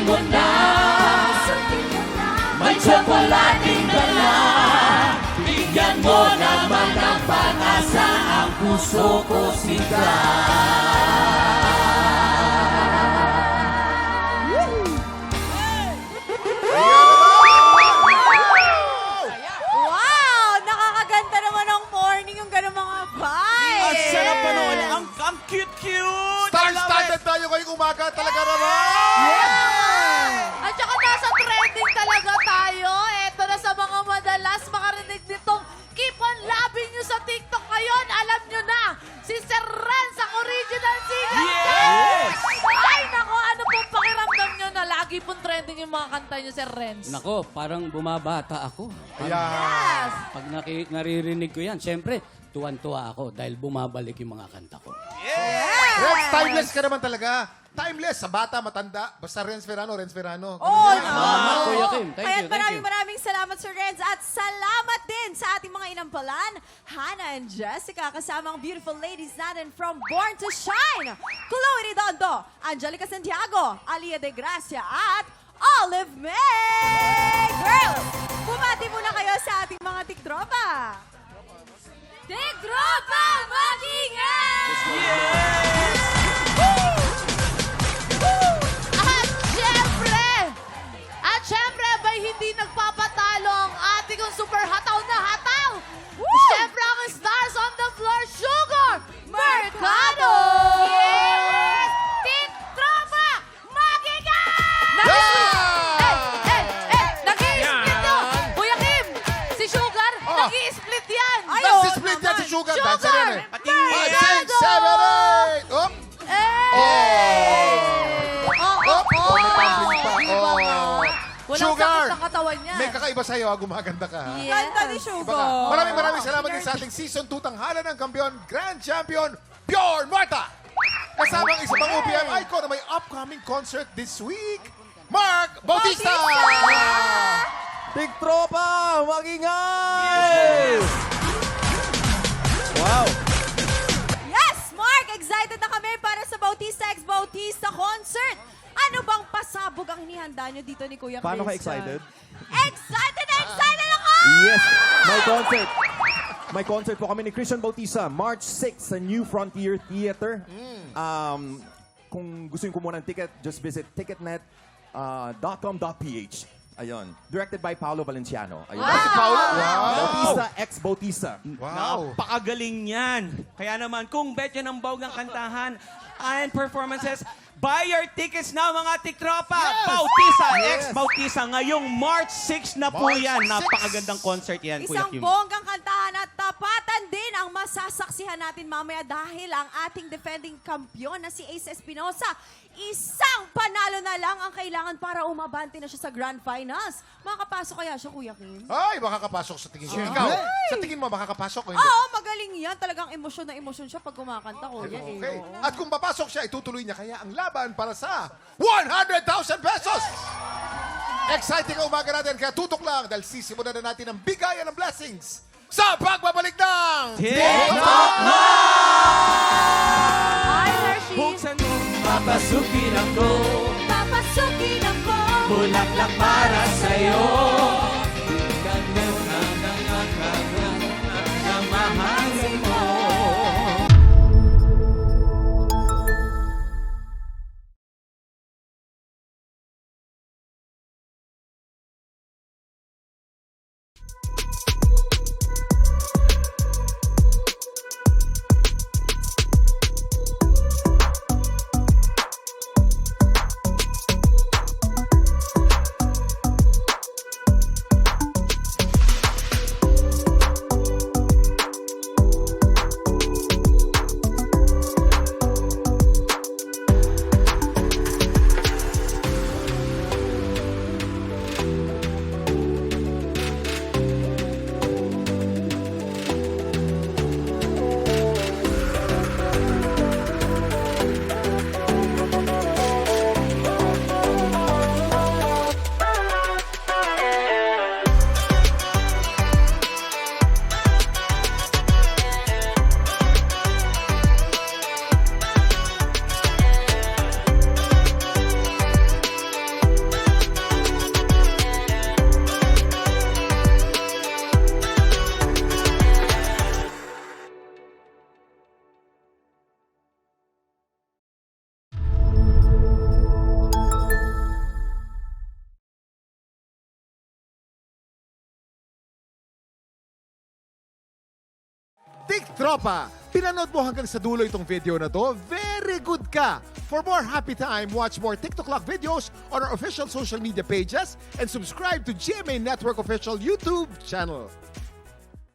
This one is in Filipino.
mo na. May tsokolating dala. Bigyan mo naman ng pag-asa ang puso ko sika. Wow! Nakakaganda naman ang morning yung gano'ng mga vibes. Ang sarap pa noon. Ang cute-cute. Star-started tayo ngayong umaga talaga naman! At saka nasa trending talaga tayo. Eto na sa mga madalas makarinig nitong Keep on Loving You sa TikTok ngayon. Alam nyo na, si Sir Renz ang original singer. Yes! Ay, nako, ano pong pakiramdam nyo na lagi pong trending yung mga kanta nyo, Sir Renz? Nako, parang bumabata ako. Ayan. Pag naririnig ko yan, syempre, tuwan-tuwa ako dahil bumabalik yung mga kanta ko. Renz, timeless ka naman talaga. Timeless, sa bata, matanda. Basta Renz Ferrano. Oo, Salamat, Kuya Kim. Thank Kaya you, thank you. maraming salamat, Sir Renz. At salamat din sa ating mga inampalan, Hannah and Jessica, kasama ang beautiful ladies natin from Born to Shine, Chloe Redondo, Angelica Santiago, Alia De Gracia, at Olive May! Girls, bumati muna kayo sa ating mga tiktropa. Tiktropa, mag-ingat! At syempre, abay hindi nagpapatalo ang ating super hataw na hataw. Syempre, ang stars on the floor, Sugar Mercado! Yes! Tiktropa, mag-ingat! Nag-i-split to! Kuya Kim, si Sugar, nag-i-split yan! Nagsisplit yan si Sugar. Dancer yan eh. Patingin. 5, 6, 7, 8. Oh! Walang Sugar! sakit sa katawan niya. May kakaiba sa'yo, gumaganda ka. Yes. Ganda ni Iba Sugar. ka. Maraming salamat din sa ating Season 2 tanghalan ng kampiyon, Grand Champion, Pure Marta. Kasama ang isa pang OPM icon na may upcoming concert this week, Mark Bautista! Tiktropa, mag-ingay! Wow! Yes, Mark! Excited na kami para sa Bautista x Bautista concert. Ano bang pasabog ang inihanda nyo dito ni Kuya Paano ka Christian? excited? Excited na excited ako! Yes, may concert. May concert po kami ni Christian Bautista, March 6 sa New Frontier Theater. Kung gusto nyo kumuha ng ticket, just visit ticketnet.com.ph. Ayun. Directed by Paolo Valenciano. Ayun. Si Paolo? Wow! Bautista x Bautista. Wow! Napakagaling yan. Kaya naman, kung bet yan ang bawgang kantahan and performances, buy your tickets na mga tiktropa. Bautista x Bautista. Ngayong March 6 na po March yan. 6. Napakagandang concert yan, Kuya Isang Kim. bonggang kantahan at tapatan din ang masasaksihan natin mamaya dahil ang ating defending kampiyon na si Ace Espinosa, isang panalo na lang ang kailangan para umabante na siya sa Grand Finals. Makakapasok kaya siya, Kuya Kim? Ay, makakapasok sa tingin siya. Ikaw, sa tingin mo, makakapasok o hindi? Oo, magaling yan. Talagang emosyon na emosyon siya pag kumakanta, Kuya. Okay. Oo. At kung papasok siya, itutuloy niya kaya ang laban para sa 100,000 pesos! Exciting ang umaga natin, kaya tutok lang dahil sisimulan na natin ang bigayan ng blessings sa pagbabalik ng TikTok Hi, Hershey! Buksan mo. Papasukin ako, Papasukin ako! bulaklak para sa'yo. Na mahalin mo. TikTropa, pinanood mo hanggang sa dulo itong video na to? Very good ka! For more happy time, watch more TikTok Clock videos on our official social media pages and subscribe to GMA Network official YouTube channel.